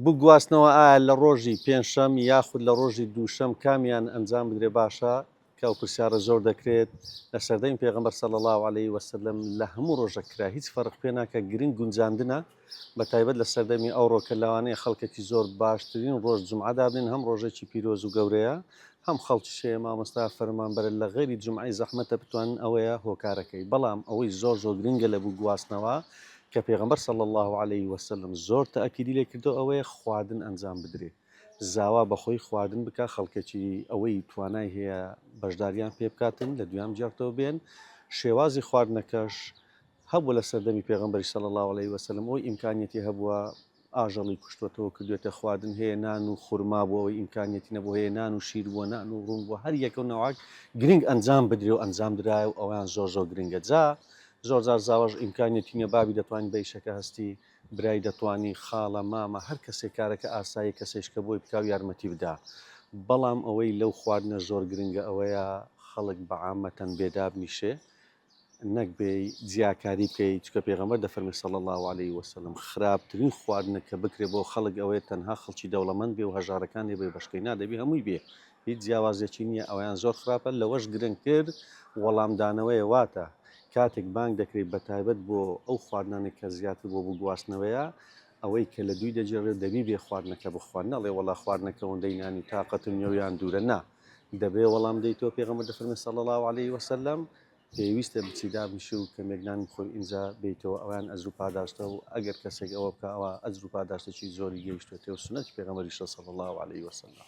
بگواستنەوە ئایا لە ڕۆژی پێنجشەم یاخود لە ڕۆژی دووشەم کامیان ئەنجام بدرێ باشە کە ئەو پرسیارە زۆر دەکرێت لە سەردەمی پێغەمبەر صلی الله عليه وسلم لە هەموو ڕۆژە کرا هیچ فەرق پێ ناکە گرنگ گونجاندنە بە تایبەت لە سەردەمی ئەوڕۆ کە لەوانەیە خەڵکێکی زۆر باشترین ڕۆژ جومعەدا بن هەم ڕۆژێکی پیرۆز و گەورەیە هەم خەڵکیشەیە مامۆستا فەرمانبەرە لە غێری جومعەی زەحمەتە بتوانن ئەوەیە هۆکارەکەی بەڵام ئەوەی زۆر گرنگە لە بگواستنەوە کە پێغەمبەر صلی الله عليه وسلم زۆر تەئەکیدی لێ کردو ئەوەیە خواردن ئەنجام بدرێ زاوا بەخۆی خواردن بکە خەڵکێکی ئەوەی توانای هەیە بەشداریان پێ بکاتن لە دوام جارتەوە بێن شێوازی خواردنەکەش هەبوو لە سەردەمی پێغەمبەری صلی الله عليه وسلم ئەوەی ئیمکانیەتی هەبووە ئاژەڵی کوشتوەتەوە کردوێتە خواردن هەیە نان و خورما بووە ئەوەی ئیمکانیەتی نەبوو هەیە نان و شیر بووە نان و ڕوون بووە هەر یەکە نەوەک گرنگ ئەنجام بدرێ و ئەنجام درایە و ئەویان زۆر گرنگە جا زۆر جار زاوەژ ئیمکانیەتی نییە بابی دەتوانین بەیشەکە هەستی برای دەتوانی خاڵە مامە هەر کەسێک کارەکە ئاسایی کەسێشکە بۆی بکاو یارمەتی بدا بەڵام ئەوەی لەو خواردنە زۆر گرنگە ئەوەیە خەڵک بەعامەتەن بێداب نیشێ نەک بێ جیاکاری بکەیت چکە پێغەمبەر دەفەرمی صلی الله عليه وسلم خراپترین خواردنە کە بکرێ بۆ خەڵک ئەوەیە تەنها خەڵکی دەوڵەمەند بێ و هەژارەکان لێ بێ بەشکەی نادەبی هەمووی بێ هیچ جیاوازێکی نییە ئەویان زۆر خراپە لەوەش گرنگتر وەڵامدانەوەیە واتە کاتێک بانگ دەکرێت بە تایبەت بۆ ئەو خواردنانێک کە زیاتر بۆ بگواستنەوەیە ئەوەی کە لە دوی دەجێڕێت دەبی بێ خواردنەکە بخواردن نەڵێ وەڵا خواردنەکە ئەوەندەی نانی تااقەتم نیێویان دوورە نا دەبێ وەڵام دەیتەوە پێغەمبەر دەفەرمێ صلی الله عليه وسلم پێویستە بچیدا بنیشە و کەمێکنانی خۆی ئینجا بیتەوە ئەویان ئەزر و پاداشتە و ئەگەر کەسێک ئەوە بکە ئەوە ئەزر و پاداشتێکی زۆری گەیشتوێتەوە سنەتی پێغەمبەریشە صلی الله عليه وسلم